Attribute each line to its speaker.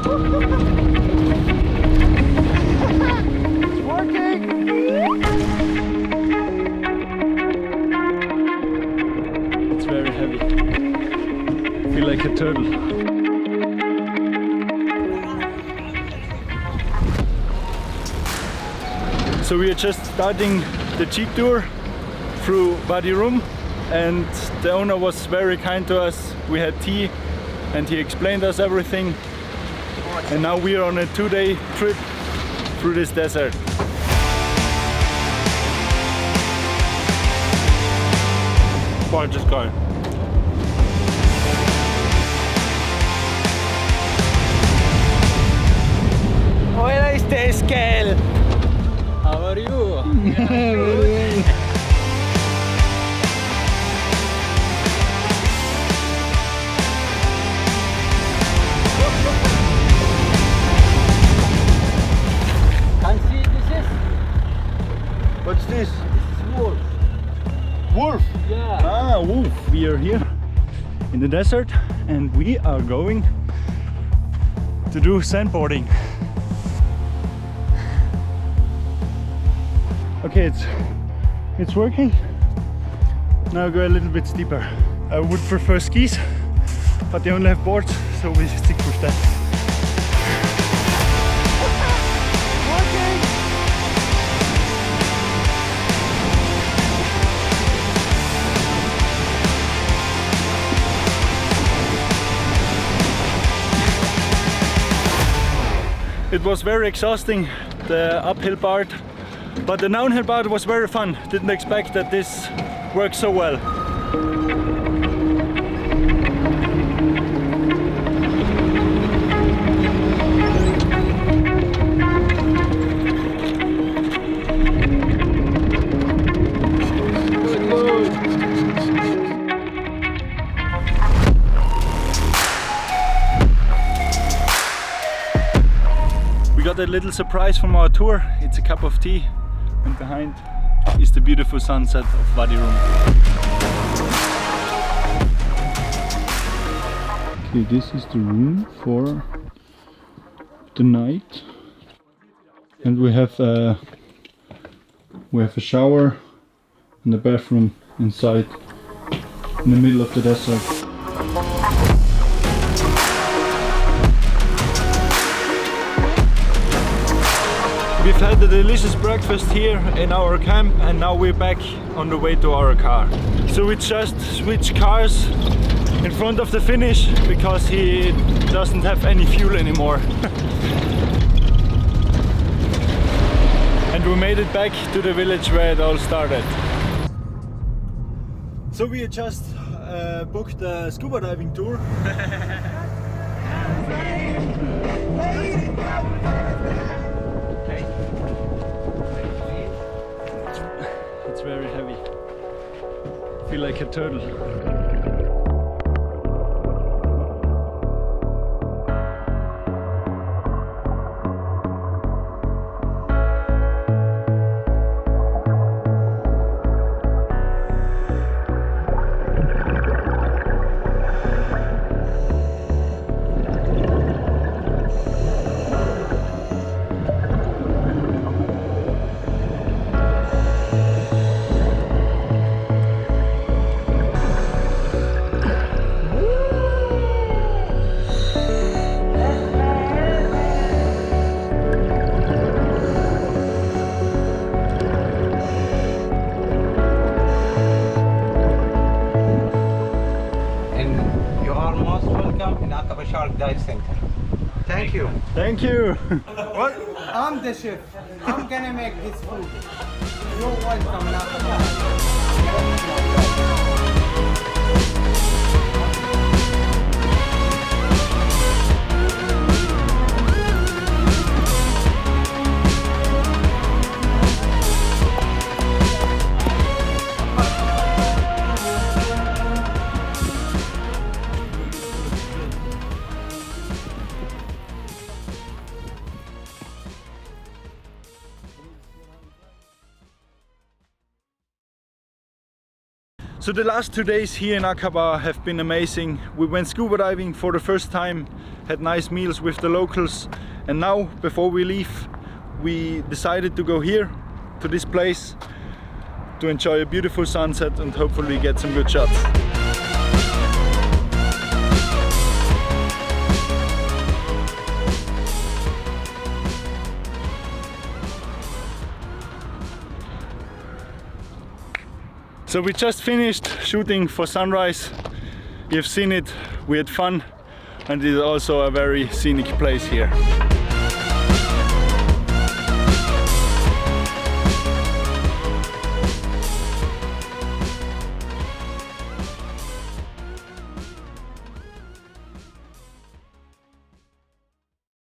Speaker 1: It's working! It's very heavy. I feel like a turtle. So we are just starting the jeep tour through Wadi Rum, and the owner was very kind to us. We had tea and he explained us everything, and now we are on a 2-day trip through this desert. Well, just go.
Speaker 2: Hola, este Skel. How are you? Can see this is?
Speaker 1: What's this?
Speaker 2: This is wolf.
Speaker 1: Wolf?
Speaker 2: Yeah.
Speaker 1: Ah, wolf. We are here in the desert and we are going to do sandboarding. Okay, it's working. Now go a little bit steeper. I would prefer skis, but they only have boards, so we stick with that. It was very exhausting, the uphill part, but the downhill part was very fun. Didn't expect that this works so well. We got a little surprise from our tour. It's a cup of tea, and behind is the beautiful sunset of Wadi Rum. Okay, this is the room for the night, and we have a shower and a bathroom inside in the middle of the desert. We've had a delicious breakfast here in our camp, and now we're back on the way to our car. So we just switched cars in front of the finish because he doesn't have any fuel anymore. And we made it back to the village where it all started. So we just booked a scuba diving tour. It's very heavy. I feel like a turtle.
Speaker 2: Dive Center. Thank you.
Speaker 1: Thank you.
Speaker 2: What? I'm the chef. I'm gonna make this food. You're welcome,
Speaker 1: So the last 2 days here in Aqaba have been amazing. We went scuba diving for the first time, had nice meals with the locals, and now before we leave we decided to go here to this place to enjoy a beautiful sunset and hopefully get some good shots. So we just finished shooting for sunrise. You've seen it, we had fun, and it is also a very scenic place here.